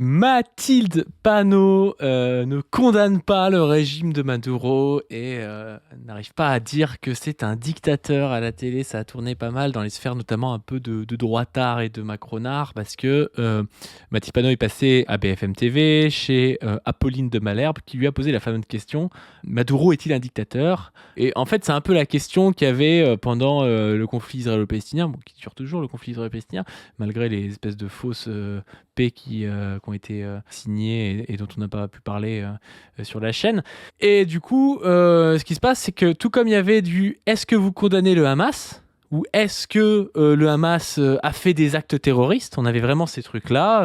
Mathilde Panot ne condamne pas le régime de Maduro et n'arrive pas à dire que c'est un dictateur à la télé. Ça a tourné pas mal dans les sphères, notamment un peu de droitard et de macronard, parce que Mathilde Panot est passée à BFM TV chez Apolline de Malherbe, qui lui a posé la fameuse question: Maduro est-il un dictateur? Et en fait, c'est un peu la question qu'il y avait pendant le conflit israélo-palestinien, bon, qui dure toujours le conflit israélo-palestinien, malgré les espèces de fausses paix qui ont été signés et dont on n'a pas pu parler sur la chaîne. Et du coup, ce qui se passe, c'est que tout comme il y avait du «Est-ce que vous condamnez le Hamas?» ou «Est-ce que le Hamas a fait des actes terroristes?» On avait vraiment ces trucs-là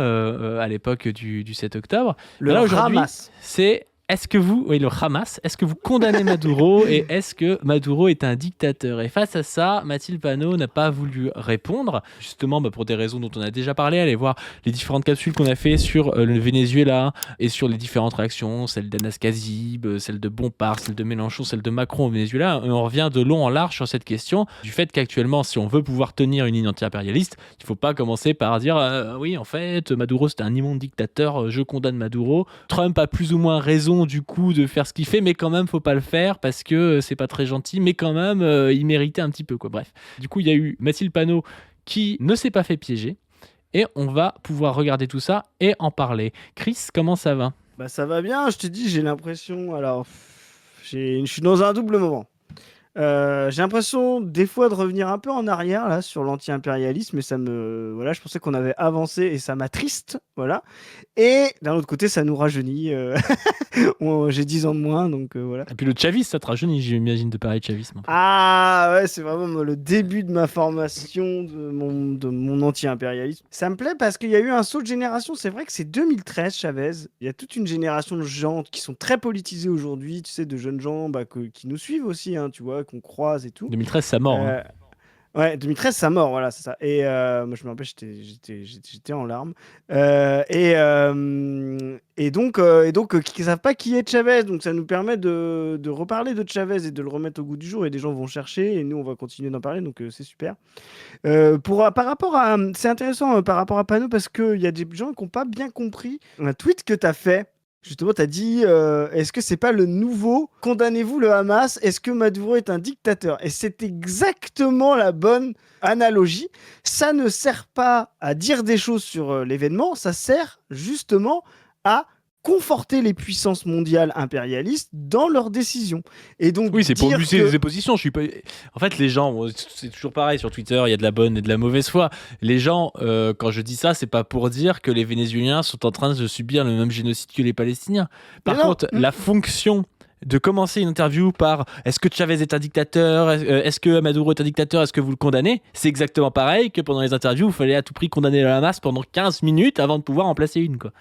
à l'époque du 7 octobre. Le Là, aujourd'hui, Hamas. c'est «Est-ce que vous, oui, le Hamas, est-ce que vous condamnez Maduro et est-ce que Maduro est un dictateur?» Et face à ça, Mathilde Panot n'a pas voulu répondre, justement pour des raisons dont on a déjà parlé. Allez voir les différentes capsules qu'on a fait sur le Venezuela et sur les différentes réactions, celle d'Anas Kazib, celle de Bompard, celle de Mélenchon, celle de Macron au Venezuela. Et on revient de long en large sur cette question du fait qu'actuellement, si on veut pouvoir tenir une ligne anti-impérialiste, il ne faut pas commencer par dire oui, en fait, Maduro c'est un immonde dictateur, je condamne Maduro. Trump a plus ou moins raison du coup de faire ce qu'il fait, mais quand même faut pas le faire parce que c'est pas très gentil, mais quand même il méritait un petit peu, quoi. Bref, du coup il y a eu Mathilde Panot qui ne s'est pas fait piéger et on va pouvoir regarder tout ça et en parler. Chris, comment ça va? Bah ça va bien, je te dis, j'ai l'impression. Alors, je suis dans un double moment. J'ai l'impression des fois de revenir un peu en arrière là sur l'anti-impérialisme, et voilà, je pensais qu'on avait avancé et ça m'attriste, voilà. Et d'un autre côté, ça nous rajeunit. J'ai 10 ans de moins, donc voilà. Et puis le chavisme, ça te rajeunit, j'imagine, de parler de chavisme un peu. Ah ouais, c'est vraiment le début de ma formation, de mon anti-impérialisme. Ça me plaît parce qu'il y a eu un saut de génération. C'est vrai que c'est 2013, Chavez. Il y a toute une génération de gens qui sont très politisés aujourd'hui, tu sais, de jeunes gens qui nous suivent aussi, hein, tu vois, qu'on croise et tout. 2013, ça mort, hein. Euh, Ouais, 2013, ça mort, voilà, c'est ça. Et moi, je me rappelle, j'étais en larmes. Et donc, qui ne savent pas qui est Chavez. Donc, ça nous permet de reparler de Chavez et de le remettre au goût du jour. Et des gens vont chercher, et nous, on va continuer d'en parler. Donc, c'est super. Par rapport à, c'est intéressant par rapport à Pano, parce qu'il y a des gens qui n'ont pas bien compris un tweet que tu as fait. Justement, tu as dit, est-ce que c'est pas le nouveau condamnez-vous le Hamas? Est-ce que Maduro est un dictateur? Et c'est exactement la bonne analogie. Ça ne sert pas à dire des choses sur l'événement, ça sert justement à conforter les puissances mondiales impérialistes dans leurs décisions. Et donc Oui, c'est pour dire muscler que... les oppositions. Je suis pas... En fait, les gens, bon, c'est toujours pareil sur Twitter, il y a de la bonne et de la mauvaise foi. Les gens, quand je dis ça, c'est pas pour dire que les Vénézuéliens sont en train de subir le même génocide que les Palestiniens. Mais Par non, contre, la fonction de commencer une interview par «Est-ce que Chavez est un dictateur? Est-ce que Maduro est un dictateur? Est-ce que vous le condamnez?» C'est exactement pareil que pendant les interviews, il fallait à tout prix condamner le Hamas pendant 15 minutes avant de pouvoir en placer une, quoi.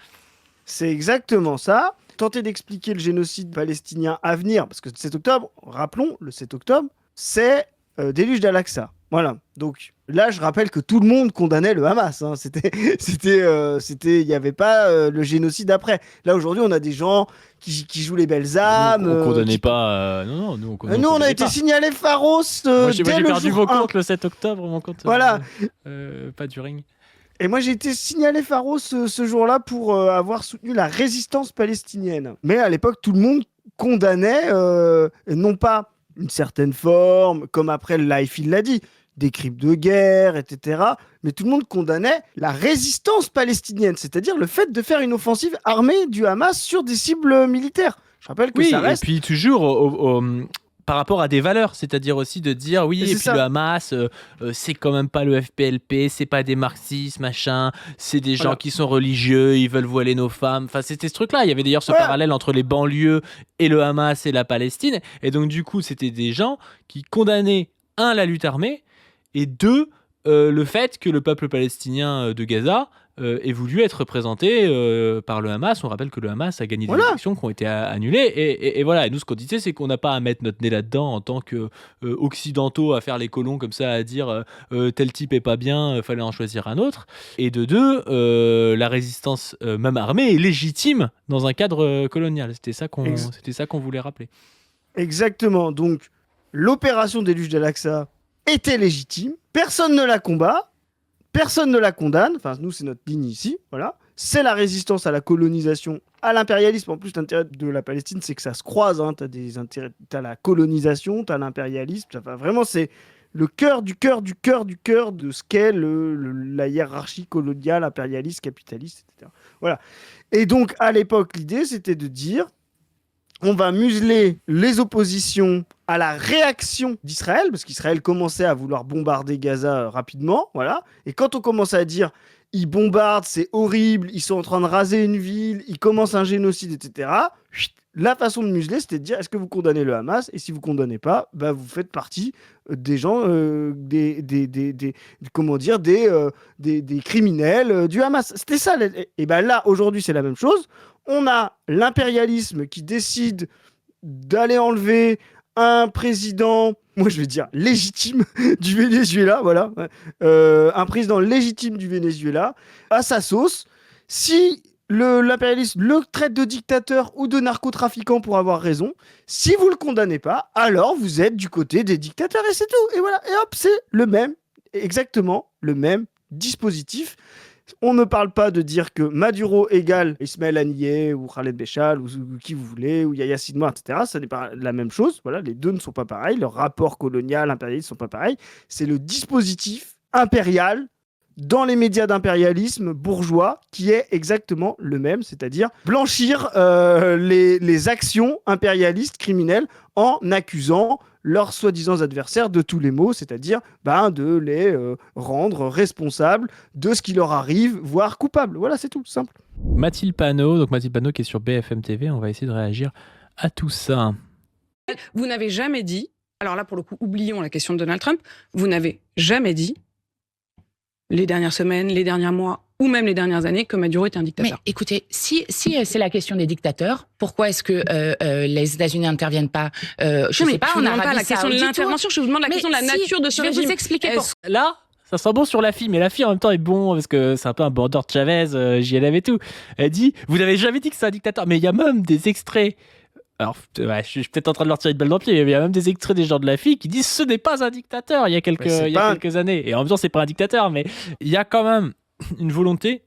c'est exactement ça. Tenter d'expliquer le génocide palestinien à venir, parce que le 7 octobre, rappelons, le 7 octobre, c'est déluge d'Al-Aqsa. Voilà. Donc là, je rappelle que tout le monde condamnait le Hamas, hein. Il n'y avait pas le génocide après. Là, aujourd'hui, on a des gens qui jouent les belles âmes. On condamnait pas. Non, non, nous, on Nous, on a condamnait été pas. signalés Pharos Moi, j'ai dès le perdu jour vos 1. comptes le 7 octobre, mon compte. Voilà. Pas du ring. Et moi, j'ai été signalé Pharos ce jour-là pour avoir soutenu la résistance palestinienne. Mais à l'époque, tout le monde condamnait, non pas une certaine forme, comme après le Life, il l'a dit, des crimes de guerre, etc. Mais tout le monde condamnait la résistance palestinienne, c'est-à-dire le fait de faire une offensive armée du Hamas sur des cibles militaires. Je rappelle que Oui, ça et reste... puis toujours par rapport à des valeurs, c'est-à-dire aussi de dire oui, et C'est puis le ça. Hamas, c'est quand même pas le FPLP, c'est pas des marxistes, machin, c'est des gens Voilà. qui sont religieux, ils veulent voiler nos femmes. Enfin, c'était ce truc-là. Il y avait d'ailleurs ce Voilà. parallèle entre les banlieues et le Hamas et la Palestine. Et donc, du coup, c'était des gens qui condamnaient, un, la lutte armée, et deux, le fait que le peuple palestinien de Gaza ait voulu être représenté par le Hamas. On rappelle que le Hamas a gagné des Voilà. élections qui ont été annulées. Et voilà, et nous, ce qu'on disait, c'est qu'on n'a pas à mettre notre nez là-dedans en tant qu'occidentaux, à faire les colons comme ça, à dire tel type est pas bien, fallait en choisir un autre. Et de deux, la résistance, même armée, est légitime dans un cadre colonial. Ex- C'était ça qu'on voulait rappeler. Exactement. Donc, l'opération déluge d'Al-Aqsa était légitime. Personne ne la combat. Personne ne la condamne. Enfin, nous, c'est notre ligne ici. Voilà. c'est la résistance à la colonisation, à l'impérialisme. En plus, l'intérêt de la Palestine, c'est que ça se croise. Hein. T'as la colonisation, t'as l'impérialisme. Vraiment, c'est le cœur du cœur du cœur du cœur de ce qu'est la hiérarchie coloniale, impérialiste, capitaliste, etc. Voilà. Et donc, à l'époque, l'idée, c'était de dire on va museler les oppositions à la réaction d'Israël, parce qu'Israël commençait à vouloir bombarder Gaza rapidement, voilà. Et quand on commençait à dire ils bombardent, c'est horrible, ils sont en train de raser une ville, ils commencent un génocide, etc. La façon de museler, c'était de dire est-ce que vous condamnez le Hamas? Et si vous condamnez pas, bah, vous faites partie des gens, comment dire, des criminels du Hamas. C'était ça. Et ben là, aujourd'hui, c'est la même chose. On a l'impérialisme qui décide d'aller enlever un président, moi je vais dire légitime du Venezuela, voilà, un président légitime du Venezuela, à sa sauce. Si l'impérialisme le traite de dictateur ou de narcotrafiquant pour avoir raison, si vous le condamnez pas, alors vous êtes du côté des dictateurs et c'est tout. Et voilà, et hop, c'est le même, exactement le même dispositif. On ne parle pas de dire que Maduro égale Ismaël Haniyeh ou Khaled Béchal ou qui vous voulez, ou Yahya Sinwar, etc. Ça n'est pas la même chose. Voilà, les deux ne sont pas pareils. Leurs rapports colonial, impérialistes ne sont pas pareils. C'est le dispositif impérial dans les médias d'impérialisme bourgeois qui est exactement le même, c'est-à-dire blanchir les actions impérialistes criminelles en accusant leurs soi-disant adversaires de tous les maux, c'est-à-dire de les rendre responsables de ce qui leur arrive, voire coupables. Voilà, c'est tout, simple. Mathilde Panot qui est sur BFM TV, on va essayer de réagir à tout ça. Vous n'avez jamais dit, alors là pour le coup, oublions la question de Donald Trump, vous n'avez jamais dit, les dernières semaines, les derniers mois, ou même les dernières années, que Maduro était un dictateur. Mais écoutez, si c'est la question des dictateurs, pourquoi est-ce que les États-Unis n'interviennent pas je ne sais pas, en Arabie pas la question de l'intervention, je vous demande la question de la nature de ce régime. Je vais vous expliquer pourquoi. Là, ça sent bon sur la fille, mais la fille en même temps est bon parce que c'est un peu un border de Chavez, JLM et tout. Elle dit, vous n'avez jamais dit que c'est un dictateur, mais il y a même des extraits. Alors, je suis peut-être en train de leur tirer une balle dans le pied, mais il y a même des extraits des gens de la fille qui disent ce n'est pas un dictateur il y a quelques années. Et en même temps, c'est pas un dictateur, mais il y a quand même une volonté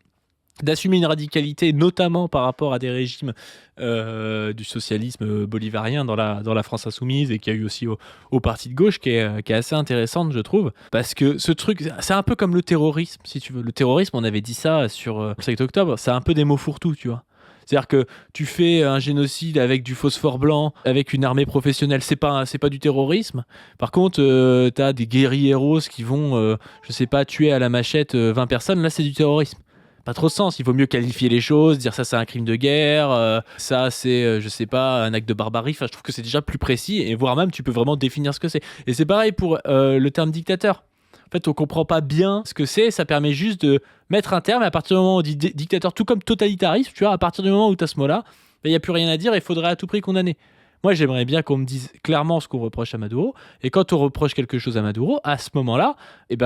d'assumer une radicalité, notamment par rapport à des régimes du socialisme bolivarien dans la France insoumise et qu'il y a eu aussi au parti de gauche qui est assez intéressante, je trouve. Parce que ce truc, c'est un peu comme le terrorisme, si tu veux. Le terrorisme, on avait dit ça sur le 7 octobre, c'est un peu des mots fourre-tout, tu vois. C'est-à-dire que tu fais un génocide avec du phosphore blanc, avec une armée professionnelle, c'est pas du terrorisme. Par contre, t'as des guérilleros qui vont, je sais pas, tuer à la machette 20 personnes, là c'est du terrorisme. Pas trop de sens, il vaut mieux qualifier les choses, dire ça c'est un crime de guerre, ça c'est, je sais pas, un acte de barbarie. Enfin, je trouve que c'est déjà plus précis, et voire même tu peux vraiment définir ce que c'est. Et c'est pareil pour le terme dictateur. En fait, on comprend pas bien ce que c'est, ça permet juste de mettre un terme, et à partir du moment où on dit dictateur, tout comme totalitarisme, tu vois, à partir du moment où tu as ce mot-là, il n'y a plus rien à dire et il faudrait à tout prix condamner. Moi, j'aimerais bien qu'on me dise clairement ce qu'on reproche à Maduro, et quand on reproche quelque chose à Maduro, à ce moment-là,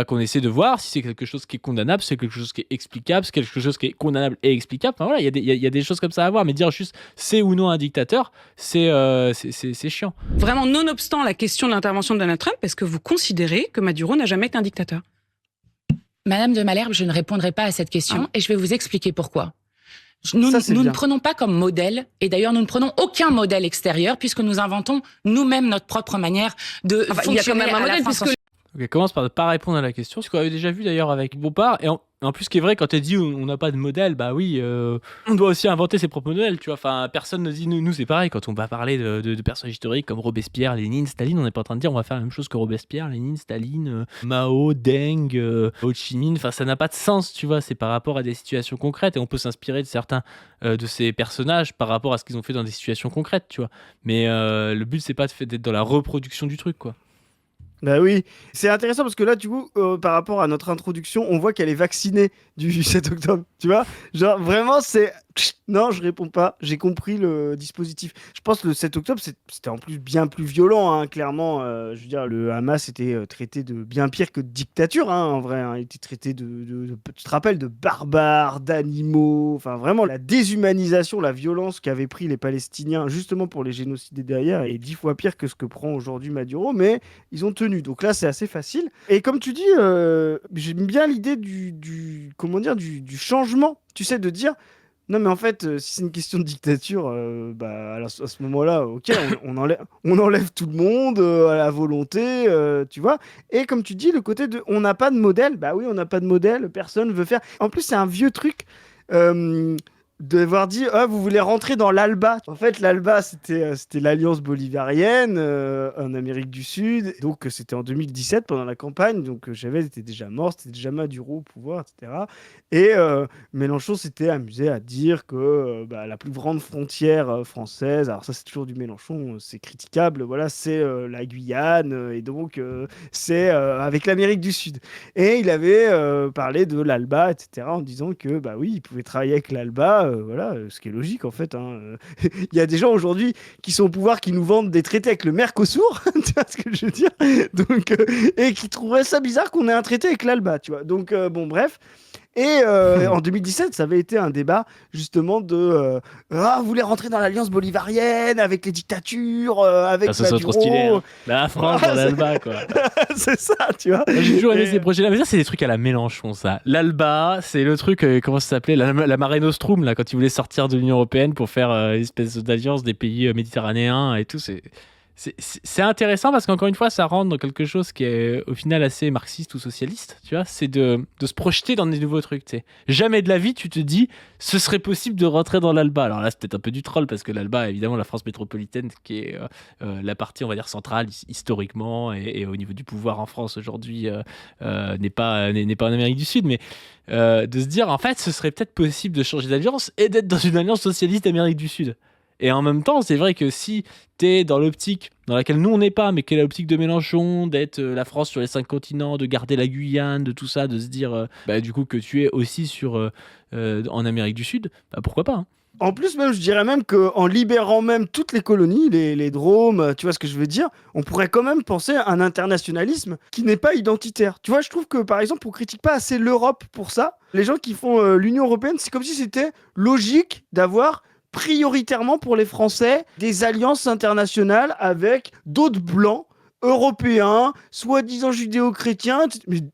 qu'on essaie de voir si c'est quelque chose qui est condamnable, si c'est quelque chose qui est explicable, si c'est quelque chose qui est condamnable et explicable. Enfin voilà, il y a des choses comme ça à voir, mais dire juste c'est ou non un dictateur, c'est chiant. Vraiment, nonobstant la question de l'intervention de Donald Trump, est-ce que vous considérez que Maduro n'a jamais été un dictateur ? Madame de Malherbe, je ne répondrai pas à cette question et je vais vous expliquer pourquoi. Nous ne prenons pas comme modèle, et d'ailleurs nous ne prenons aucun modèle extérieur, puisque nous inventons nous-mêmes notre propre manière de fonctionner. Il y a quand même un modèle, puisque... Ok, commence par ne pas répondre à la question. Ce qu'on avait déjà vu d'ailleurs avec Bompard, et en plus, ce qui est vrai, quand tu dit on n'a pas de modèle, bah oui, on doit aussi inventer ses propres modèles, tu vois. Enfin, personne ne dit, nous c'est pareil, quand on va parler de personnages historiques comme Robespierre, Lénine, Staline, on n'est pas en train de dire on va faire la même chose que Robespierre, Lénine, Staline, Mao, Deng, Ho Chi Minh. Enfin, ça n'a pas de sens, tu vois. C'est par rapport à des situations concrètes, et on peut s'inspirer de certains de ces personnages par rapport à ce qu'ils ont fait dans des situations concrètes, tu vois. Mais le but, c'est pas d'être dans la reproduction du truc, quoi. Bah oui, c'est intéressant parce que là, du coup, par rapport à notre introduction, on voit qu'elle est vaccinée du 7 octobre, tu vois. Genre, vraiment, c'est Non, je réponds pas. J'ai compris le dispositif. Je pense que le 7 octobre, c'était en plus bien plus violent, hein, clairement. Je veux dire, le Hamas était traité de bien pire que de dictature, hein, en vrai. Hein. Il était traité tu te rappelles, de barbares, d'animaux. Enfin, vraiment, la déshumanisation, la violence qu'avaient pris les Palestiniens, justement pour les génocider derrière, est 10 fois pire que ce que prend aujourd'hui Maduro. Mais ils ont tenu. Donc là, c'est assez facile. Et comme tu dis, j'aime bien l'idée comment dire, du changement. Tu sais, de dire. Non, mais en fait, si c'est une question de dictature, bah, alors, à ce moment-là, ok, on enlève tout le monde à la volonté, tu vois. Et comme tu dis, le côté de on n'a pas de modèle, bah oui, on n'a pas de modèle, personne veut faire. En plus, c'est un vieux truc euh, d'avoir dit, ah, vous voulez rentrer dans l'ALBA. En fait, l'ALBA, c'était l'Alliance bolivarienne en Amérique du Sud. Donc, c'était en 2017 pendant la campagne. Donc, Chavez était déjà mort, c'était déjà Maduro au pouvoir, etc. Et Mélenchon s'était amusé à dire que bah, la plus grande frontière française, alors ça c'est toujours du Mélenchon, c'est critiquable, voilà, c'est la Guyane, et donc c'est avec l'Amérique du Sud. Et il avait parlé de l'ALBA, etc., en disant que bah oui, il pouvait travailler avec l'ALBA, voilà, ce qui est logique en fait. Hein. Il y a des gens aujourd'hui qui sont au pouvoir qui nous vendent des traités avec le Mercosur, tu vois ce que je veux dire? Donc, et qui trouveraient ça bizarre qu'on ait un traité avec l'ALBA, tu vois. Donc bon, bref. Et en 2017, ça avait été un débat justement de ah, vous voulez rentrer dans l'alliance bolivarienne avec les dictatures, avec Ça serait trop Maduro. stylé. Hein. La France dans l'ALBA, quoi. C'est ça, tu vois. Moi, j'ai toujours aimé ces projets-là. Mais ça, c'est des trucs à la Mélenchon, ça. L'ALBA, c'est le truc, comment ça s'appelait la Mare Nostrum, là, quand ils voulaient sortir de l'Union Européenne pour faire une espèce d'alliance des pays méditerranéens et tout. C'est intéressant parce qu'encore une fois, ça rentre dans quelque chose qui est au final assez marxiste ou socialiste, tu vois. C'est de se projeter dans des nouveaux trucs, tu sais. Jamais de la vie, tu te dis, ce serait possible de rentrer dans l'ALBA. Alors là, c'est peut-être un peu du troll parce que l'ALBA, évidemment, la France métropolitaine, qui est la partie, on va dire, centrale historiquement et au niveau du pouvoir en France aujourd'hui, n'est pas en Amérique du Sud, mais de se dire, en fait, ce serait peut-être possible de changer d'alliance et d'être dans une alliance socialiste Amérique du Sud. Et en même temps, c'est vrai que si t'es dans l'optique dans laquelle nous on n'est pas, mais qui est l'optique de Mélenchon, d'être la France sur les 5 continents, de garder la Guyane, de tout ça, de se dire bah, du coup que tu es aussi en Amérique du Sud, bah, pourquoi pas, hein. En plus, même, je dirais même qu'en libérant même toutes les colonies, les Drômes, tu vois ce que je veux dire, on pourrait quand même penser à un internationalisme qui n'est pas identitaire. Tu vois, je trouve que, par exemple, on critique pas assez l'Europe pour ça. Les gens qui font l'Union européenne, c'est comme si c'était logique d'avoir prioritairement pour les Français des alliances internationales avec d'autres blancs européens, soi-disant judéo-chrétiens,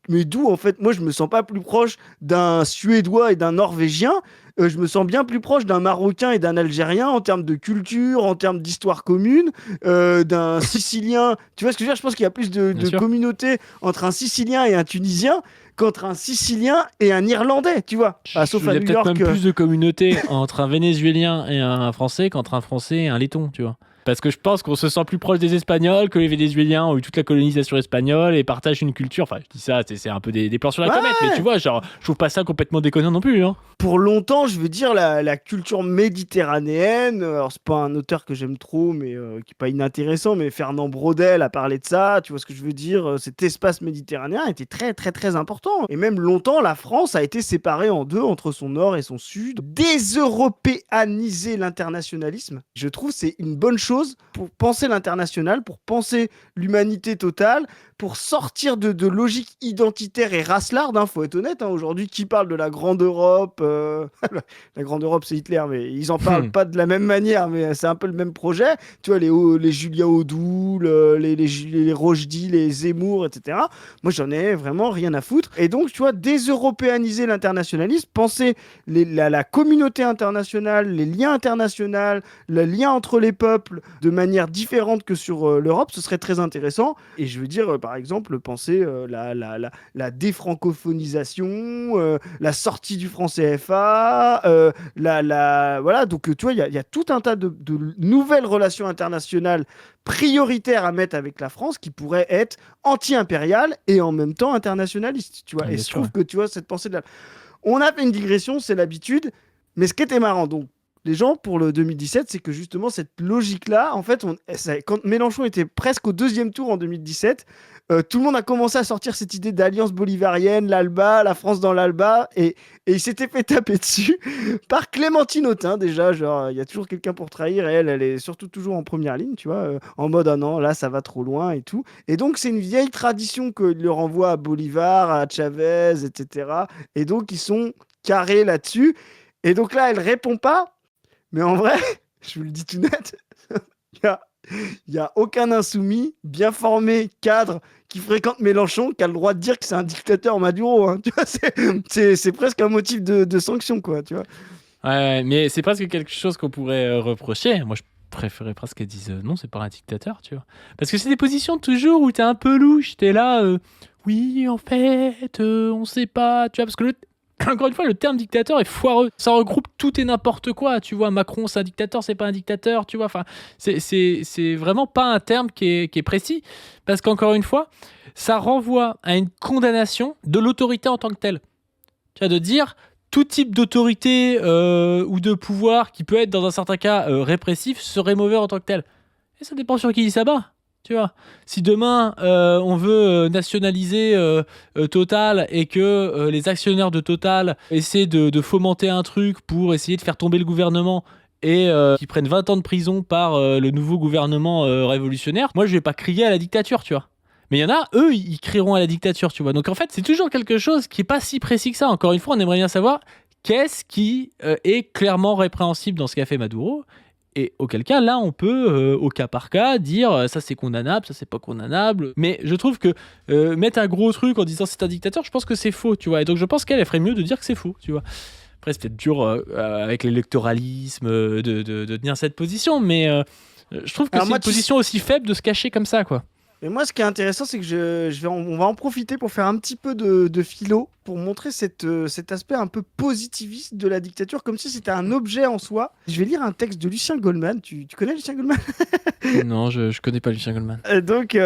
mais d'où en fait, moi je me sens pas plus proche d'un Suédois et d'un Norvégien, je me sens bien plus proche d'un Marocain et d'un Algérien en termes de culture, en termes d'histoire commune, d'un Sicilien, tu vois ce que je veux dire, je pense qu'il y a plus de communauté entre un Sicilien et un Tunisien qu'entre un Sicilien et un Irlandais, tu vois. Sauf à New York. Il y a peut-être même plus de communauté entre un Vénézuélien et un Français qu'entre un Français et un Letton, tu vois. Parce que je pense qu'on se sent plus proche des Espagnols, que les Vénézuéliens ont eu toute la colonisation espagnole et partagent une culture. Enfin, je dis ça, c'est un peu des plans sur la comète, mais tu vois, genre, je trouve pas ça complètement déconnant non plus. Hein. Pour longtemps, je veux dire, la culture méditerranéenne, alors c'est pas un auteur que j'aime trop, mais qui est pas inintéressant, mais Fernand Braudel a parlé de ça, tu vois ce que je veux dire, cet espace méditerranéen était très très très important. Et même longtemps, la France a été séparée en deux entre son nord et son sud. Déseuropéaniser l'internationalisme, je trouve c'est une bonne chose pour penser l'international, pour penser l'humanité totale, pour sortir de logique identitaire et racelarde, hein, faut être honnête, hein, aujourd'hui, qui parle de la Grande Europe la Grande Europe, c'est Hitler, mais ils en parlent pas de la même manière, mais c'est un peu le même projet. Tu vois, les Julien Audoul, les Rochdy, les Zemmour, etc. Moi, j'en ai vraiment rien à foutre. Et donc, tu vois, déseuropéaniser l'internationalisme, penser la communauté internationale, les liens internationaux, le lien entre les peuples de manière différente que sur l'Europe, ce serait très intéressant. Et je veux dire, par exemple, penser la défrancophonisation, la sortie du franc CFA, voilà. Donc, tu vois, il y a tout un tas de nouvelles relations internationales prioritaires à mettre avec la France qui pourraient être anti-impériales et en même temps internationalistes, tu vois. Et je trouve que, tu vois, cette pensée de la... On a fait une digression, c'est l'habitude, mais ce qui était marrant, donc, les gens, pour le 2017, c'est que justement, cette logique-là, en fait, quand Mélenchon était presque au deuxième tour en 2017, tout le monde a commencé à sortir cette idée d'alliance bolivarienne, l'ALBA, la France dans l'ALBA, et il s'était fait taper dessus par Clémentine Autain, déjà, genre, il y a toujours quelqu'un pour trahir, et elle est surtout toujours en première ligne, tu vois, en mode, ah non, là, ça va trop loin, et tout. Et donc, c'est une vieille tradition que le renvoie à Bolivar, à Chavez, etc. Et donc, ils sont carrés là-dessus. Et donc là, elle répond pas, mais en vrai, je vous le dis tout net, il y a aucun insoumis bien formé, cadre, qui fréquente Mélenchon, qui a le droit de dire que c'est un dictateur Maduro. Hein. Tu vois, c'est presque un motif de sanction, quoi. Tu vois. Ouais, mais c'est presque quelque chose qu'on pourrait reprocher. Moi, je préférais presque qu'elle dise non, c'est pas un dictateur, tu vois. Parce que c'est des positions toujours où t'es un peu louche, t'es là, oui, en fait, on sait pas, tu vois, parce que encore une fois, le terme dictateur est foireux. Ça regroupe tout et n'importe quoi, tu vois. Macron, c'est un dictateur, c'est pas un dictateur, tu vois. Enfin, c'est vraiment pas un terme qui est précis, parce qu'encore une fois, ça renvoie à une condamnation de l'autorité en tant que telle. Tu vois, de dire tout type d'autorité ou de pouvoir qui peut être dans un certain cas répressif serait mauvais en tant que tel. Et ça dépend sur qui il s'abat. Tu vois, si demain on veut nationaliser Total et que les actionnaires de Total essaient de fomenter un truc pour essayer de faire tomber le gouvernement et qu'ils prennent 20 ans de prison par le nouveau gouvernement révolutionnaire, moi je vais pas crier à la dictature, tu vois. Mais il y en a, eux, ils crieront à la dictature, tu vois. Donc en fait, c'est toujours quelque chose qui est pas si précis que ça. Encore une fois, on aimerait bien savoir qu'est-ce qui est clairement répréhensible dans ce qu'a fait Maduro. Et auquel cas, là, on peut, au cas par cas, dire ça c'est condamnable, ça c'est pas condamnable. Mais je trouve que mettre un gros truc en disant c'est un dictateur, je pense que c'est faux, tu vois. Et donc je pense qu'elle ferait mieux de dire que c'est faux, tu vois. Après, c'est peut-être dur avec l'électoralisme de tenir cette position, mais je trouve que c'est une position aussi faible de se cacher comme ça, quoi. Et moi, ce qui est intéressant, c'est que on va en profiter pour faire un petit peu de philo, pour montrer cet aspect un peu positiviste de la dictature, comme si c'était un objet en soi. Je vais lire un texte de Lucien Goldman. Tu connais Lucien Goldman? Non, je connais pas Lucien Goldman. Donc,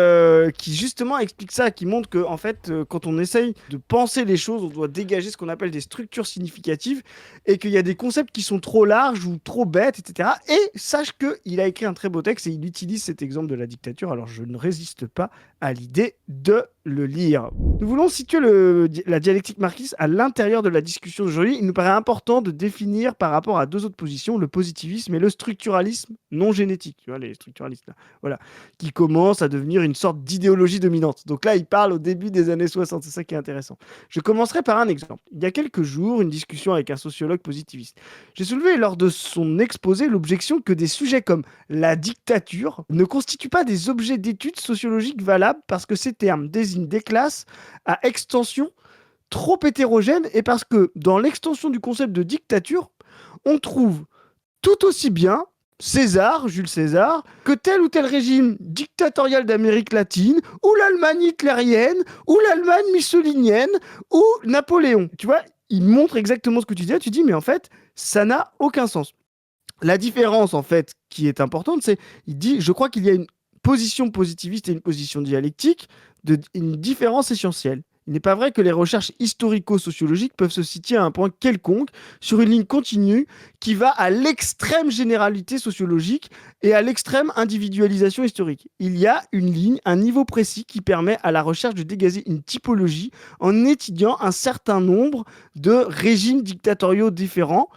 qui justement explique ça, qui montre que en fait, quand on essaye de penser les choses, on doit dégager ce qu'on appelle des structures significatives, et qu'il y a des concepts qui sont trop larges ou trop bêtes, etc. Et sache qu'il a écrit un très beau texte et il utilise cet exemple de la dictature. Alors, je ne résiste pas à l'idée de le lire. Nous voulons situer la dialectique marxiste à l'intérieur de la discussion d'aujourd'hui. Il nous paraît important de définir par rapport à deux autres positions, le positivisme et le structuralisme non génétique. Tu vois, les structuralistes là. Voilà. Qui commence à devenir une sorte d'idéologie dominante. Donc là, il parle au début des années 60, c'est ça qui est intéressant. Je commencerai par un exemple. Il y a quelques jours, une discussion avec un sociologue positiviste. J'ai soulevé lors de son exposé l'objection que des sujets comme la dictature ne constituent pas des objets d'études sociologiques valables parce que ces termes désignent des classes à extension trop hétérogènes et parce que dans l'extension du concept de dictature, on trouve tout aussi bien César, Jules César, que tel ou tel régime dictatorial d'Amérique latine, ou l'Allemagne hitlérienne, ou l'Allemagne mussolinienne, ou Napoléon. Tu vois, il montre exactement ce que tu disais, tu dis, mais en fait, ça n'a aucun sens. La différence, en fait, qui est importante, c'est, il dit, je crois qu'il y a une position positiviste et une position dialectique, une différence essentielle. Il n'est pas vrai que les recherches historico-sociologiques peuvent se situer à un point quelconque sur une ligne continue qui va à l'extrême généralité sociologique et à l'extrême individualisation historique. Il y a une ligne, un niveau précis qui permet à la recherche de dégager une typologie en étudiant un certain nombre de régimes dictatoriaux différents,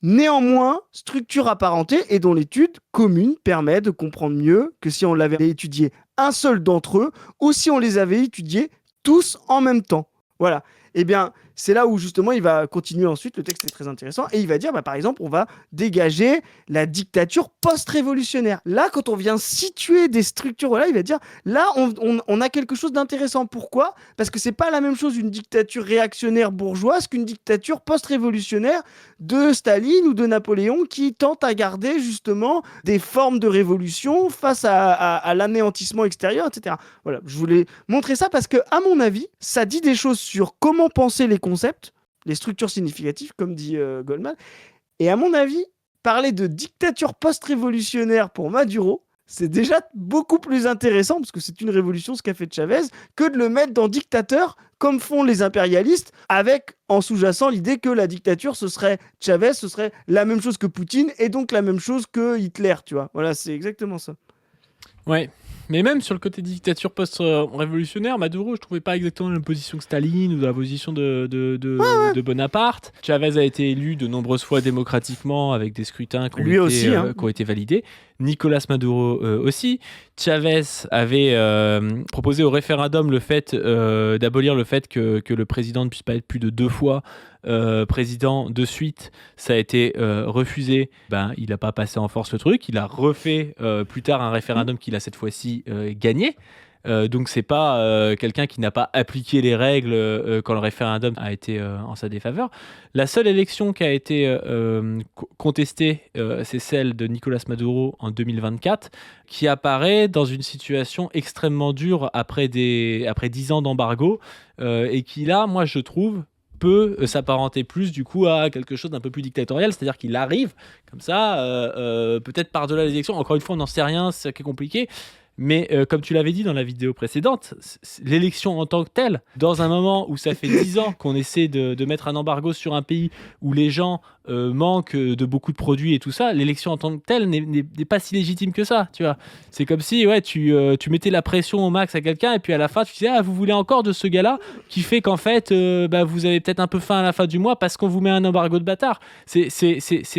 néanmoins structure apparentée et dont l'étude commune permet de comprendre mieux que si on l'avait étudié un seul d'entre eux ou si on les avait étudiés tous en même temps. Voilà. Eh bien, c'est là où justement il va continuer ensuite, le texte est très intéressant, et il va dire, par exemple, on va dégager la dictature post-révolutionnaire. Là, quand on vient situer des structures, là, il va dire, là, on a quelque chose d'intéressant. Pourquoi ? Parce que c'est pas la même chose une dictature réactionnaire bourgeoise qu'une dictature post-révolutionnaire de Staline ou de Napoléon qui tente à garder justement des formes de révolution face à l'anéantissement extérieur, etc. Voilà, je voulais montrer ça parce que, à mon avis, ça dit des choses sur comment penser les concepts, les structures significatives, comme dit Goldman. Et à mon avis, parler de dictature post-révolutionnaire pour Maduro, c'est déjà beaucoup plus intéressant, parce que c'est une révolution ce qu'a fait Chavez, que de le mettre dans dictateur, comme font les impérialistes, avec en sous-jacent l'idée que la dictature, Chavez, ce serait la même chose que Poutine, et donc la même chose que Hitler, tu vois. Voilà, c'est exactement ça. Ouais. Mais même sur le côté dictature post-révolutionnaire, Maduro, je trouvais pas exactement la même position que Staline ou la position de Bonaparte. Chavez a été élu de nombreuses fois démocratiquement avec des scrutins qui ont été validés. Nicolas Maduro aussi. Chavez avait proposé au référendum le fait d'abolir le fait que le président ne puisse pas être plus de 2 fois président de suite. Ça a été refusé. Il n'a pas passé en force le truc. Il a refait plus tard un référendum qu'il a cette fois-ci gagné. Donc c'est pas quelqu'un qui n'a pas appliqué les règles quand le référendum a été en sa défaveur. La seule élection qui a été contestée, c'est celle de Nicolas Maduro en 2024, qui apparaît dans une situation extrêmement dure après 10 ans d'embargo et qui là, moi je trouve, peut s'apparenter plus du coup à quelque chose d'un peu plus dictatorial, c'est-à-dire qu'il arrive comme ça, peut-être par-delà les élections. Encore une fois, on n'en sait rien, c'est ça qui est compliqué. Mais comme tu l'avais dit dans la vidéo précédente, l'élection en tant que telle, dans un moment où ça fait 10 ans qu'on essaie de mettre un embargo sur un pays où les gens manquent de beaucoup de produits et tout ça, l'élection en tant que telle n'est pas si légitime que ça, tu vois. C'est comme si tu mettais la pression au max à quelqu'un et puis à la fin tu disais « Ah, vous voulez encore de ce gars-là » qui fait qu'en fait vous avez peut-être un peu faim à la fin du mois parce qu'on vous met un embargo de bâtard. C'est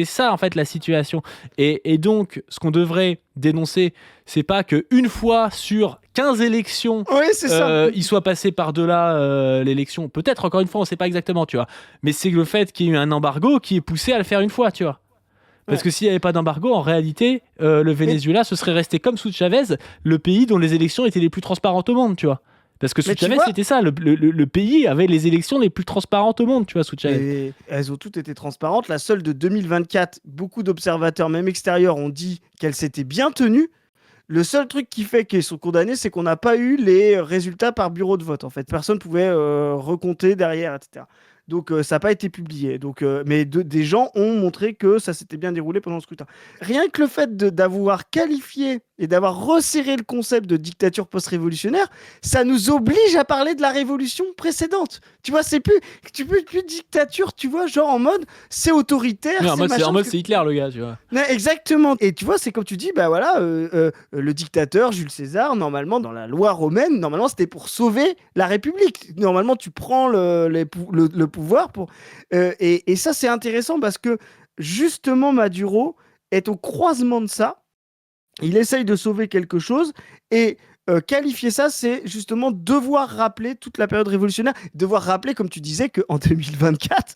ça en fait la situation. Et donc ce qu'on devrait dénoncer, c'est pas qu'une fois sur 15 élections, il soit passé par-delà l'élection. Peut-être, encore une fois, on sait pas exactement, tu vois. Mais c'est le fait qu'il y ait eu un embargo qui est poussé à le faire une fois, tu vois. Parce que s'il n'y avait pas d'embargo, en réalité, le Venezuela, ce serait resté comme sous Chavez, le pays dont les élections étaient les plus transparentes au monde, tu vois. Parce que sous Chavez, c'était ça, le pays avait les élections les plus transparentes au monde, tu vois, sous Chavez. Et elles ont toutes été transparentes. La seule de 2024, beaucoup d'observateurs, même extérieurs, ont dit qu'elle s'était bien tenue. Le seul truc qui fait qu'ils sont condamnés, c'est qu'on n'a pas eu les résultats par bureau de vote. En fait, personne ne pouvait recompter derrière, etc. Donc, ça n'a pas été publié. Donc, mais des gens ont montré que ça s'était bien déroulé pendant le scrutin. Rien que le fait d'avoir qualifié et d'avoir resserré le concept de dictature post-révolutionnaire, ça nous oblige à parler de la révolution précédente. Tu vois, c'est plus dictature, tu vois, genre en mode c'est autoritaire. Non, en mode c'est Hitler le gars, tu vois. Ouais, exactement. Et tu vois, c'est comme tu dis, le dictateur Jules César, normalement dans la loi romaine, normalement c'était pour sauver la République. Normalement, tu prends le pouvoir pour et ça c'est intéressant parce que justement Maduro est au croisement de ça. Il essaye de sauver quelque chose et qualifier ça, c'est justement devoir rappeler toute la période révolutionnaire, devoir rappeler, comme tu disais, qu'en 2024,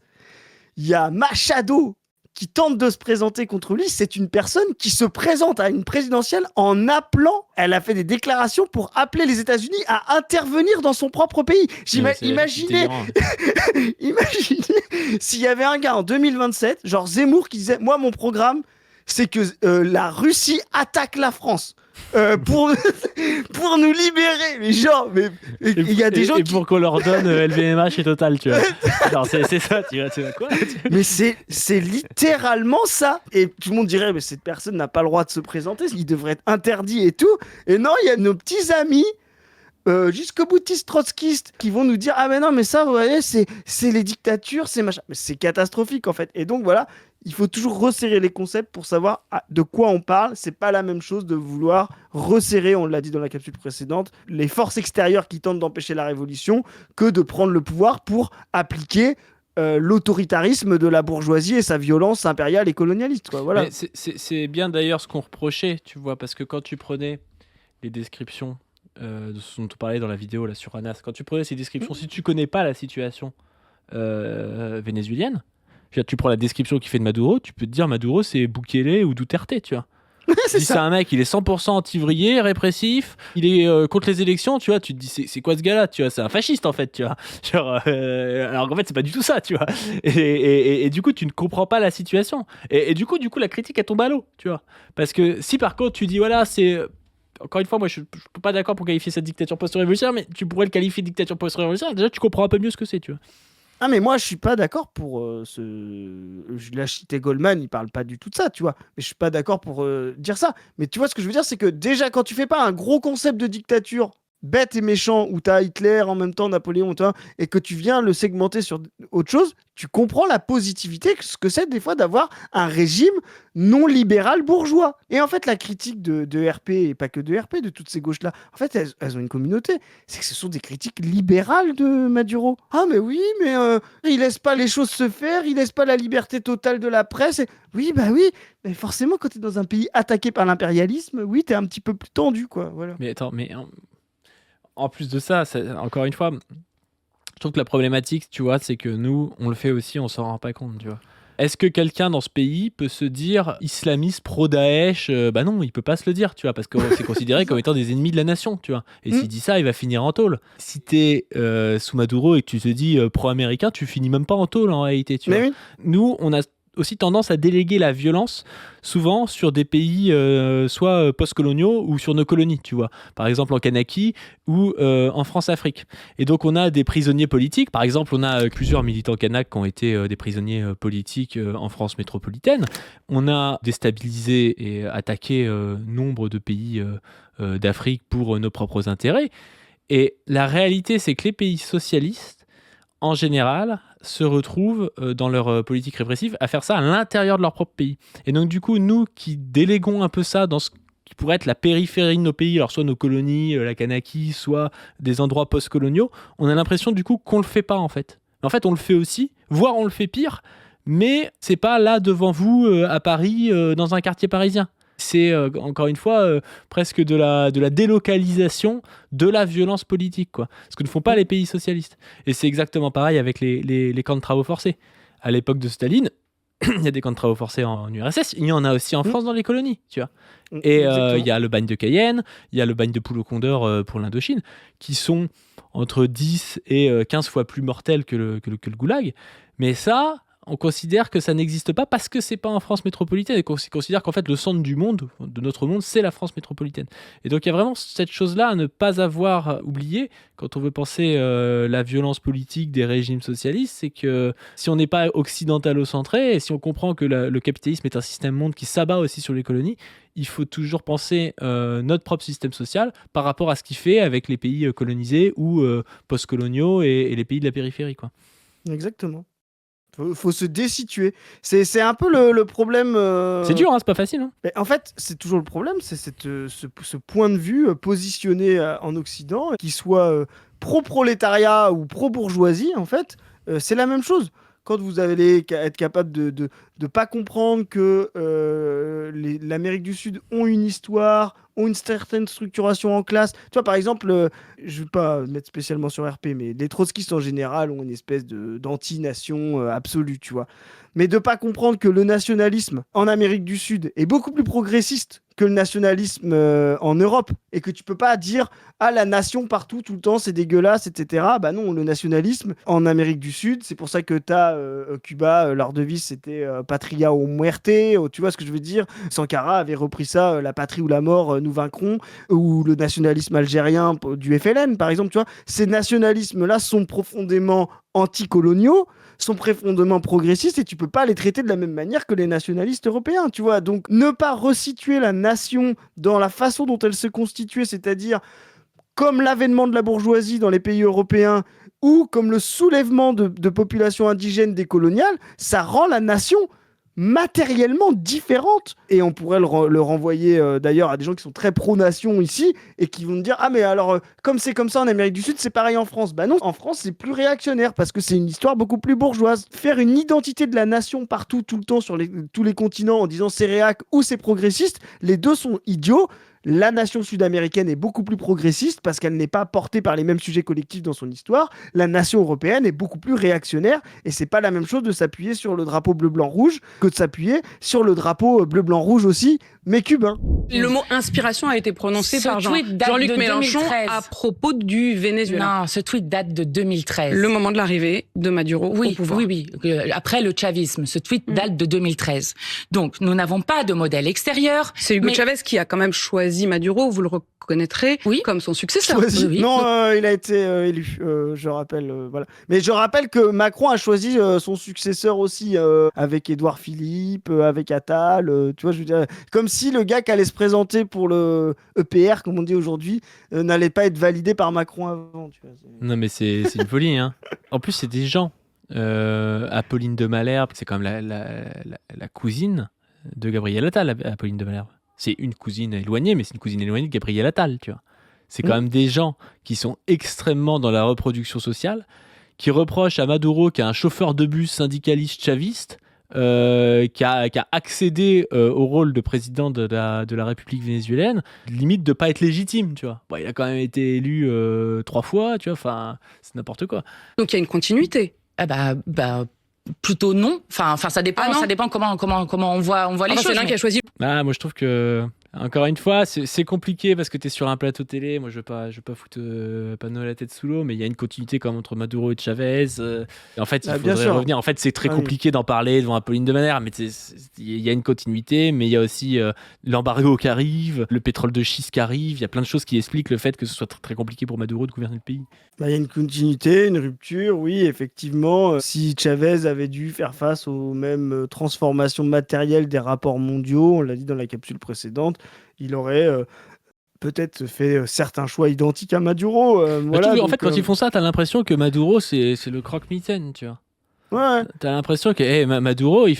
il y a Machado qui tente de se présenter contre lui. C'est une personne qui se présente à une présidentielle en appelant, elle a fait des déclarations pour appeler les États-Unis à intervenir dans son propre pays. Imaginez s'il y avait un gars en 2027, genre Zemmour, qui disait « Moi, mon programme, c'est que la Russie attaque la France pour nous libérer. » Mais genre, il y a des gens et pour qu'on leur donne LVMH et Total, tu vois. Genre, c'est ça, tu vois quoi. Mais c'est littéralement ça. Et tout le monde dirait, mais cette personne n'a pas le droit de se présenter, il devrait être interdit et tout. Et non, il y a nos petits amis jusqu'au boutiste trotskistes qui vont nous dire ah mais non mais ça vous voyez c'est les dictatures, c'est machin. Mais c'est catastrophique en fait. Et donc voilà, il faut toujours resserrer les concepts pour savoir de quoi on parle. C'est pas la même chose de vouloir resserrer, on l'a dit dans la capsule précédente, les forces extérieures qui tentent d'empêcher la révolution que de prendre le pouvoir pour appliquer l'autoritarisme de la bourgeoisie et sa violence impériale et colonialiste, quoi. Voilà. C'est bien d'ailleurs ce qu'on reprochait, tu vois, parce que quand tu prenais les descriptions de ce dont on parlait dans la vidéo là, sur Anas, quand tu prenais ces descriptions, si tu connais pas la situation vénézuélienne, tu prends la description qu'il fait de Maduro, tu peux te dire Maduro c'est Bukele ou Duterte, tu vois. C'est un mec, il est 100% anti-ouvrier, répressif, il est contre les élections, tu vois, tu te dis c'est quoi ce gars-là, tu vois, c'est un fasciste en fait, tu vois. Genre, alors qu'en fait c'est pas du tout ça, tu vois. Et du coup tu ne comprends pas la situation. Et du coup la critique elle tombe à l'eau, tu vois. Parce que si par contre tu dis voilà c'est... Encore une fois, moi je peux pas d'accord pour qualifier cette dictature post-révolutionnaire, mais tu pourrais le qualifier de dictature post-révolutionnaire, déjà tu comprends un peu mieux ce que c'est, tu vois. Ah, mais moi, je suis pas d'accord pour Je l'ai cité Goldman, il parle pas du tout de ça, tu vois. Mais je suis pas d'accord pour dire ça. Mais tu vois, ce que je veux dire, c'est que déjà, quand tu fais pas un gros concept de dictature bête et méchant, où t'as Hitler en même temps, Napoléon, toi, et que tu viens le segmenter sur autre chose, tu comprends la positivité, ce que c'est des fois d'avoir un régime non libéral bourgeois. Et en fait, la critique de RP, et pas que de RP, de toutes ces gauches-là, en fait, elles ont une communauté. C'est que ce sont des critiques libérales de Maduro. Ah, mais oui, mais il laisse pas les choses se faire, il laisse pas la liberté totale de la presse. Oui, bah oui, mais forcément, quand t'es dans un pays attaqué par l'impérialisme, oui, t'es un petit peu plus tendu, quoi. Voilà. Mais attends, en plus de ça, encore une fois, je trouve que la problématique, tu vois, c'est que nous, on le fait aussi, on s'en rend pas compte, tu vois. Est-ce que quelqu'un dans ce pays peut se dire islamiste pro-Daesh Bah non, il peut pas se le dire, tu vois, parce que c'est considéré comme étant des ennemis de la nation, tu vois. Et s'il dit ça, il va finir en tôle. Si t'es sous Maduro et que tu te dis pro-américain, tu finis même pas en tôle en réalité, tu vois. Oui. Nous, on a aussi tendance à déléguer la violence souvent sur des pays soit post-coloniaux ou sur nos colonies, tu vois. Par exemple en Kanaki ou en France-Afrique. Et donc on a des prisonniers politiques. Par exemple, on a plusieurs militants kanaks qui ont été des prisonniers politiques en France métropolitaine. On a déstabilisé et attaqué nombre de pays d'Afrique pour nos propres intérêts. Et la réalité, c'est que les pays socialistes, en général, se retrouvent dans leur politique répressive à faire ça à l'intérieur de leur propre pays. Et donc du coup, nous qui déléguons un peu ça dans ce qui pourrait être la périphérie de nos pays, alors soit nos colonies, la Kanaki, soit des endroits post-coloniaux, on a l'impression du coup qu'on le fait pas en fait. Mais en fait, on le fait aussi, voire on le fait pire, mais c'est pas là devant vous à Paris, dans un quartier parisien. C'est encore une fois presque de la délocalisation de la violence politique, quoi. Ce que ne font pas les pays socialistes. Et c'est exactement pareil avec les camps de travaux forcés. À l'époque de Staline, il y a des camps de travaux forcés en URSS, il y en a aussi en France dans les colonies, tu vois. Et il y a le bagne de Cayenne, il y a le bagne de Poulot-Condor pour l'Indochine, qui sont entre 10 et 15 fois plus mortels que le goulag. Mais ça, on considère que ça n'existe pas parce que c'est pas en France métropolitaine et qu'on considère qu'en fait le centre du monde, de notre monde, c'est la France métropolitaine. Et donc il y a vraiment cette chose-là à ne pas avoir oublié quand on veut penser la violence politique des régimes socialistes, c'est que si on n'est pas occidentalo-centré et si on comprend que le capitalisme est un système monde qui s'abat aussi sur les colonies, il faut toujours penser notre propre système social par rapport à ce qu'il fait avec les pays colonisés ou post-coloniaux et les pays de la périphérie, quoi. Exactement. Faut se désituer. C'est un peu le problème. C'est dur, hein, c'est pas facile. Hein. Mais en fait, c'est toujours le problème, c'est ce point de vue positionné en Occident, qu'il soit pro-prolétariat ou pro-bourgeoisie, en fait, c'est la même chose. Quand vous allez être capable de pas comprendre que l'Amérique du Sud ont une histoire, ont une certaine structuration en classe. Tu vois, par exemple, je ne vais pas mettre spécialement sur RP, mais les trotskistes en général ont une espèce d'anti-nation absolue, tu vois. Mais de pas comprendre que le nationalisme en Amérique du Sud est beaucoup plus progressiste que le nationalisme en Europe, et que tu peux pas dire ah la nation partout tout le temps c'est dégueulasse, etc. Bah non, le nationalisme en Amérique du Sud, c'est pour ça que t'as Cuba, leur devise c'était Patria o muerte, tu vois ce que je veux dire. Sankara avait repris ça, la patrie ou la mort, nous vaincrons, ou le nationalisme algérien du FLN par exemple, tu vois. Ces nationalismes là sont profondément anticoloniaux, sont profondément progressistes, et tu peux pas les traiter de la même manière que les nationalistes européens, tu vois. Donc ne pas resituer la nation dans la façon dont elle se constituait, c'est-à-dire comme l'avènement de la bourgeoisie dans les pays européens ou comme le soulèvement de populations indigènes décoloniales, ça rend la nation matériellement différente. Et on pourrait le renvoyer d'ailleurs à des gens qui sont très pro-nation ici et qui vont me dire ah mais alors comme c'est comme ça en Amérique du Sud, c'est pareil en France. Bah non, en France c'est plus réactionnaire parce que c'est une histoire beaucoup plus bourgeoise. Faire une identité de la nation partout tout le temps sur tous les continents en disant c'est réac ou c'est progressiste, les deux sont idiots. La nation sud-américaine est beaucoup plus progressiste parce qu'elle n'est pas portée par les mêmes sujets collectifs dans son histoire. La nation européenne est beaucoup plus réactionnaire et c'est pas la même chose de s'appuyer sur le drapeau bleu-blanc-rouge que de s'appuyer sur le drapeau bleu-blanc-rouge aussi, mais cubain. Le mot inspiration a été prononcé par Jean-Luc Mélenchon à propos du Venezuela. Non, ce tweet date de 2013. Le moment de l'arrivée de Maduro au pouvoir. Oui. Après le chavisme, ce tweet date de 2013. Donc, nous n'avons pas de modèle extérieur. C'est Hugo Chavez qui a quand même choisi Maduro, vous le reconnaîtrez, comme son successeur. Oui. Non, il a été élu, je rappelle. Voilà. Mais je rappelle que Macron a choisi son successeur aussi, avec Édouard Philippe, avec Attal. Tu vois, je veux dire, comme si le gars qui allait se présenter pour le EPR, comme on dit aujourd'hui, n'allait pas être validé par Macron avant. Tu vois, non, mais c'est une folie. Hein. En plus, c'est des gens. Apolline de Malherbe, c'est quand même la cousine de Gabriel Attal, Apolline de Malherbe. C'est une cousine éloignée, mais c'est une cousine éloignée de Gabriel Attal, tu vois. C'est quand même des gens qui sont extrêmement dans la reproduction sociale, qui reprochent à Maduro, qui est un chauffeur de bus syndicaliste chaviste, qui a accédé au rôle de président de la République vénézuélienne, limite de pas être légitime, tu vois. Bon, il a quand même été élu 3 fois, tu vois, enfin, c'est n'importe quoi. Donc il y a une continuité. Plutôt non. Enfin, ça dépend. Ça dépend comment on voit les choses. C'est l'un qui a choisi. Moi, je trouve que encore une fois, c'est compliqué parce que tu es sur un plateau télé. Moi, je veux pas foutre Panot la tête sous l'eau, mais il y a une continuité comme entre Maduro et Chavez. En fait, il faudrait revenir. En fait, c'est très compliqué d'en parler devant Apolline de Malherbe, mais il y a une continuité, mais il y a aussi l'embargo qui arrive, le pétrole de schiste qui arrive. Il y a plein de choses qui expliquent le fait que ce soit très, très compliqué pour Maduro de gouverner le pays. Il y a une continuité, une rupture, oui, effectivement. Si Chavez avait dû faire face aux mêmes transformations matérielles des rapports mondiaux, on l'a dit dans la capsule précédente, il aurait peut-être fait certains choix identiques à Maduro. En fait, quand ils font ça, t'as l'impression que Maduro, c'est le croque-mitaine, tu vois. Ouais. T'as l'impression que Maduro, il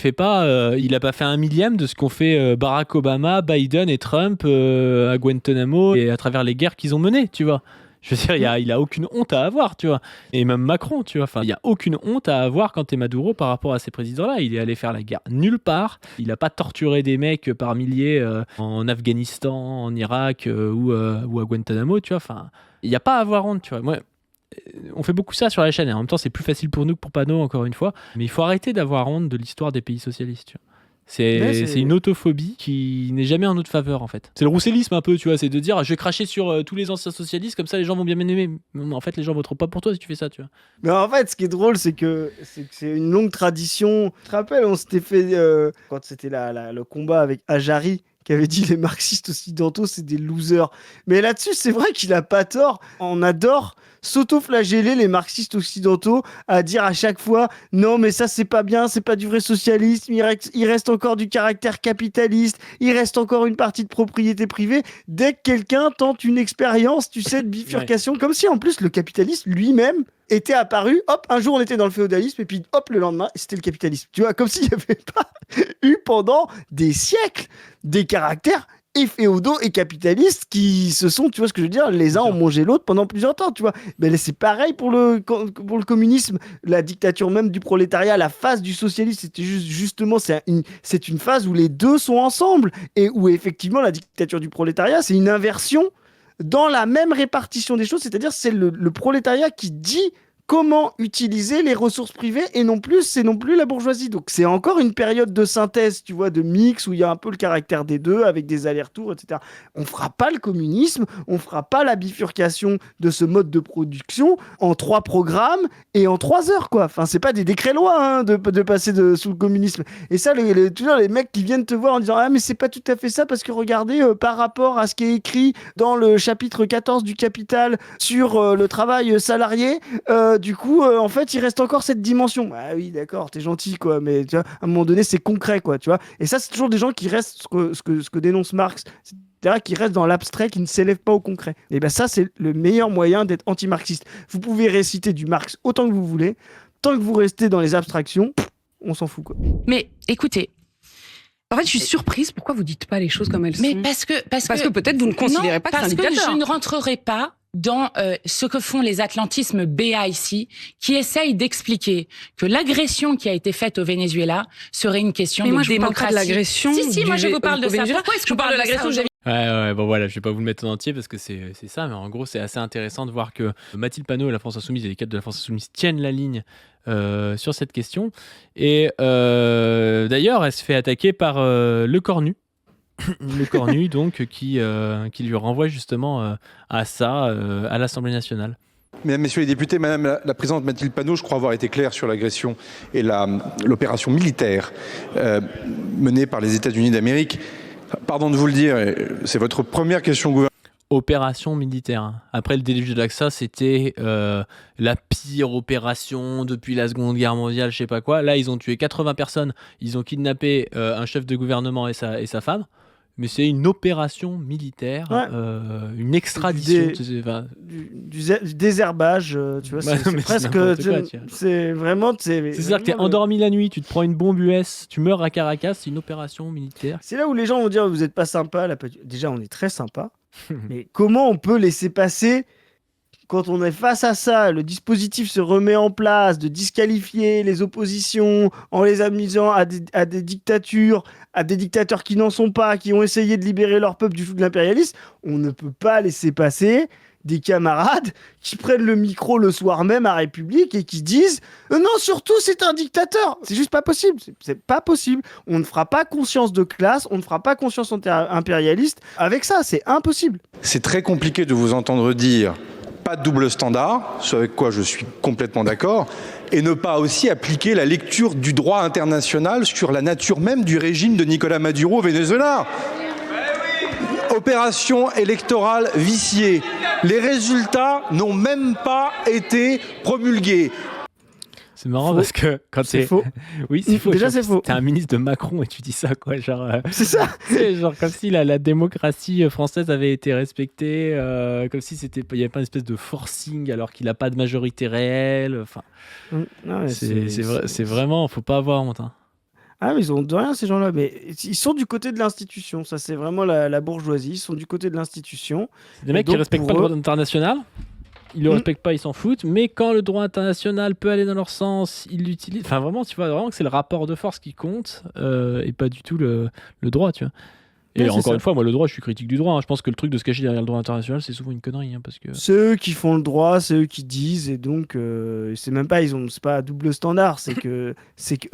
a pas fait 1/1000 de ce qu'ont fait Barack Obama, Biden et Trump à Guantanamo et à travers les guerres qu'ils ont menées, tu vois. Je veux dire, il a aucune honte à avoir, tu vois. Et même Macron, tu vois. Enfin, il y a aucune honte à avoir quand t'es Maduro par rapport à ces présidents-là. Il est allé faire la guerre nulle part. Il a pas torturé des mecs par milliers en Afghanistan, en Irak ou à Guantanamo, tu vois. Enfin, il y a pas à avoir honte, tu vois. Moi, on fait beaucoup ça sur la chaîne. Et en même temps, c'est plus facile pour nous que pour Panot, encore une fois. Mais il faut arrêter d'avoir honte de l'histoire des pays socialistes, tu vois. C'est une autophobie qui n'est jamais en notre faveur, en fait. C'est le roussellisme un peu, tu vois, c'est de dire je vais cracher sur tous les anciens socialistes, comme ça les gens vont bien m'aimer. Mais en fait, les gens voteront pas pour toi si tu fais ça, tu vois. Mais en fait, ce qui est drôle, c'est que c'est une longue tradition. Tu te rappelles, on s'était fait, quand c'était le combat avec Ajari, qui avait dit les marxistes occidentaux, c'est des losers. Mais là-dessus, c'est vrai qu'il a pas tort. On adore s'auto-flageller les marxistes occidentaux à dire à chaque fois non mais ça c'est pas bien, c'est pas du vrai socialisme, il reste encore du caractère capitaliste, il reste encore une partie de propriété privée. Dès que quelqu'un tente une expérience, tu sais, de bifurcation, comme si en plus le capitalisme lui-même était apparu, hop, un jour on était dans le féodalisme et puis hop, le lendemain c'était le capitalisme. Tu vois, comme s'il n'y avait pas eu pendant des siècles des caractères et féodaux et capitalistes qui se sont, tu vois ce que je veux dire, les uns ont mangé l'autre pendant plusieurs temps, tu vois. Mais c'est pareil pour le communisme, la dictature même du prolétariat, la phase du socialisme, c'était justement, c'est une phase où les deux sont ensemble et où effectivement la dictature du prolétariat, c'est une inversion dans la même répartition des choses, c'est-à-dire c'est le prolétariat qui dit comment utiliser les ressources privées et c'est non plus la bourgeoisie. Donc c'est encore une période de synthèse, tu vois, de mix où il y a un peu le caractère des deux avec des allers-retours, etc. On fera pas le communisme, on fera pas la bifurcation de ce mode de production en 3 programmes et en 3 heures, quoi. Enfin, c'est pas des décrets-lois de passer sous le communisme. Et ça, toujours les mecs qui viennent te voir en disant ah mais c'est pas tout à fait ça parce que regardez par rapport à ce qui est écrit dans le chapitre 14 du Capital sur le travail salarié. Du coup, en fait, il reste encore cette dimension. Ah oui, d'accord, t'es gentil, quoi, mais tu vois, à un moment donné, c'est concret, quoi, tu vois. Et ça, c'est toujours des gens qui restent, ce que dénonce Marx, c'est-à-dire qui restent dans l'abstrait, qui ne s'élèvent pas au concret. Et bien ça, c'est le meilleur moyen d'être anti-marxiste. Vous pouvez réciter du Marx autant que vous voulez, tant que vous restez dans les abstractions, on s'en fout, quoi. Mais écoutez, en fait, je suis surprise. Pourquoi vous dites pas les choses comme elles sont ? Mais parce que peut-être vous ne considérez pas que c'est un dictateur. Parce que je ne rentrerai pas dans ce que font les atlantismes BA ici, qui essayent d'expliquer que l'agression qui a été faite au Venezuela serait une question de démocratie. Mais moi, je vous parle pas de l'agression. Si, moi, je vous parle de ça. Pourquoi est-ce que je vous parle de l'agression ? Ouais, bon voilà, je vais pas vous le mettre en entier parce que c'est ça, mais en gros, c'est assez intéressant de voir que Mathilde Panot et la France Insoumise et les cadres de la France Insoumise tiennent la ligne sur cette question. Et d'ailleurs, elle se fait attaquer par Le Cornu, le Cornu, donc, qui lui renvoie justement à ça, à l'Assemblée nationale. Mesdames, Messieurs les députés, Madame la Présidente Mathilde Panot, je crois avoir été clair sur l'agression et l'opération militaire menée par les États-Unis d'Amérique. Pardon de vous le dire, c'est votre première question gouvernementale. Opération militaire. Après le déluge de l'Aqsa, c'était la pire opération depuis la Seconde Guerre mondiale, je sais pas quoi. Là, ils ont tué 80 personnes, ils ont kidnappé un chef de gouvernement et sa femme. Mais c'est une opération militaire, une extradition. Du désherbage, tu vois, c'est presque... C'est vraiment... C'est-à-dire que t'es endormi la nuit, tu te prends une bombe US, tu meurs à Caracas, c'est une opération militaire. C'est là où les gens vont dire, vous n'êtes pas sympa. Déjà, on est très sympa. Mais comment on peut laisser passer, quand on est face à ça, le dispositif se remet en place, de disqualifier les oppositions en les amusant à des dictatures, à des dictateurs qui n'en sont pas, qui ont essayé de libérer leur peuple du joug de l'impérialisme. On ne peut pas laisser passer des camarades qui prennent le micro le soir même à République et qui disent « Non, surtout, c'est un dictateur !» C'est juste pas possible. C'est pas possible. On ne fera pas conscience de classe, on ne fera pas conscience impérialiste avec ça. C'est impossible. C'est très compliqué de vous entendre dire pas de double standard, ce avec quoi je suis complètement d'accord, et ne pas aussi appliquer la lecture du droit international sur la nature même du régime de Nicolás Maduro au Venezuela. Opération électorale viciée. Les résultats n'ont même pas été promulgués. C'est marrant parce que quand c'est faux. Oui, c'est faux. Déjà, c'est faux. T'es un ministre de Macron et tu dis ça, quoi. Genre, c'est ça. C'est genre comme si la démocratie française avait été respectée, comme si il n'y avait pas une espèce de forcing alors qu'il n'a pas de majorité réelle. Enfin, c'est vraiment, faut pas avoir honte. Hein. Ah, mais ils ont de rien, ces gens-là. Mais ils sont du côté de l'institution. Ça, c'est vraiment la bourgeoisie. Ils sont du côté de l'institution. C'est des mecs qui respectent pas le droit international. Ils le respectent pas, ils s'en foutent. Mais quand le droit international peut aller dans leur sens, ils l'utilisent. Enfin, vraiment, tu vois vraiment que c'est le rapport de force qui compte et pas du tout le droit, tu vois. Et encore une fois, moi, le droit, je suis critique du droit. Hein. Je pense que le truc de se cacher derrière le droit international, c'est souvent une connerie. Hein, parce que... C'est eux qui font le droit, c'est eux qui disent. Et donc, c'est même pas, c'est pas double standard. C'est que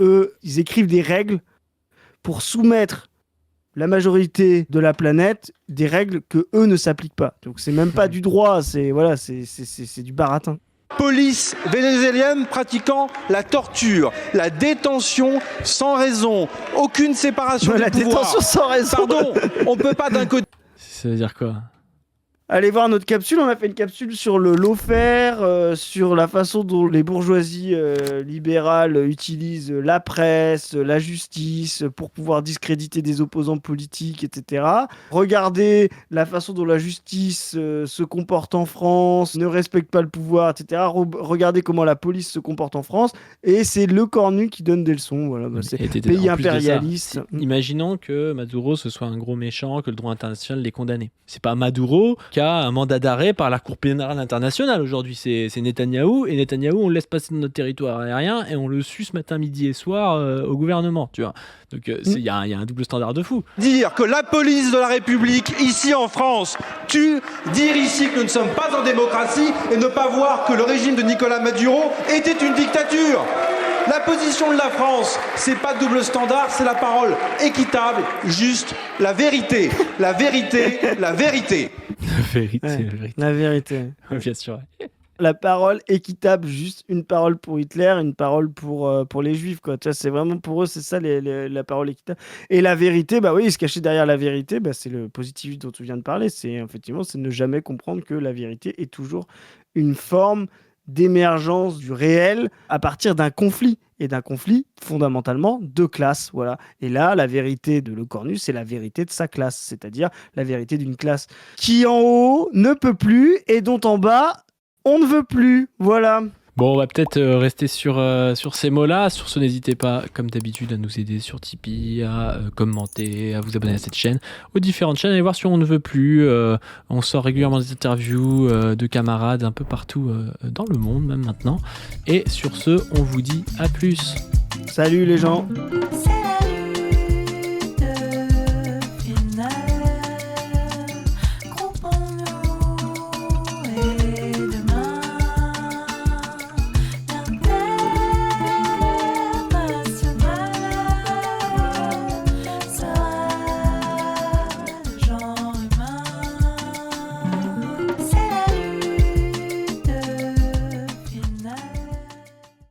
eux, ils écrivent des règles pour soumettre la majorité de la planète des règles que eux ne s'appliquent pas. Donc c'est même pas du droit, c'est du baratin. Police vénézuélienne pratiquant la torture, la détention sans raison, aucune séparation des pouvoirs. La détention sans raison. Pardon, on peut pas d'un côté. Ça veut dire quoi ? Allez voir notre capsule, on a fait une capsule sur le lawfare, sur la façon dont les bourgeoisies libérales utilisent la presse, la justice pour pouvoir discréditer des opposants politiques, etc. Regardez la façon dont la justice se comporte en France, ne respecte pas le pouvoir, etc. Regardez comment la police se comporte en France, et c'est le Cornu qui donne des leçons. Voilà, c'est pays impérialiste. Imaginons que Maduro ce soit un gros méchant, que le droit international l'ait condamné. C'est pas Maduro qui a un mandat d'arrêt par la Cour pénale internationale aujourd'hui, c'est Netanyahou, et Netanyahou on le laisse passer dans notre territoire aérien et on le suce matin, midi et soir au gouvernement, tu vois. Donc il y a un double standard de fou. Dire que la police de la République ici en France tue, dire ici que nous ne sommes pas en démocratie et ne pas voir que le régime de Nicolás Maduro était une dictature. La position de la France, c'est pas de double standard, c'est la parole équitable, juste, la vérité, la vérité, la vérité. La vérité. Bien sûr. La parole équitable, juste une parole pour Hitler, une parole pour les Juifs, quoi. Tu vois, c'est vraiment pour eux, c'est ça la parole équitable. Et la vérité, bah oui, se cacher derrière la vérité, bah, c'est le positif dont tu viens de parler. C'est effectivement, c'est ne jamais comprendre que la vérité est toujours une forme d'émergence du réel à partir d'un conflit, et d'un conflit fondamentalement de classe, voilà. Et là, la vérité de Le Cornu, c'est la vérité de sa classe, c'est-à-dire la vérité d'une classe qui en haut ne peut plus et dont en bas on ne veut plus, voilà. Bon, on va peut-être rester sur ces mots-là. Sur ce, n'hésitez pas, comme d'habitude, à nous aider sur Tipeee, à commenter, à vous abonner à cette chaîne, aux différentes chaînes. Allez voir sur On ne veut plus. On sort régulièrement des interviews de camarades un peu partout dans le monde, même maintenant. Et sur ce, on vous dit à plus. Salut les gens. Salut.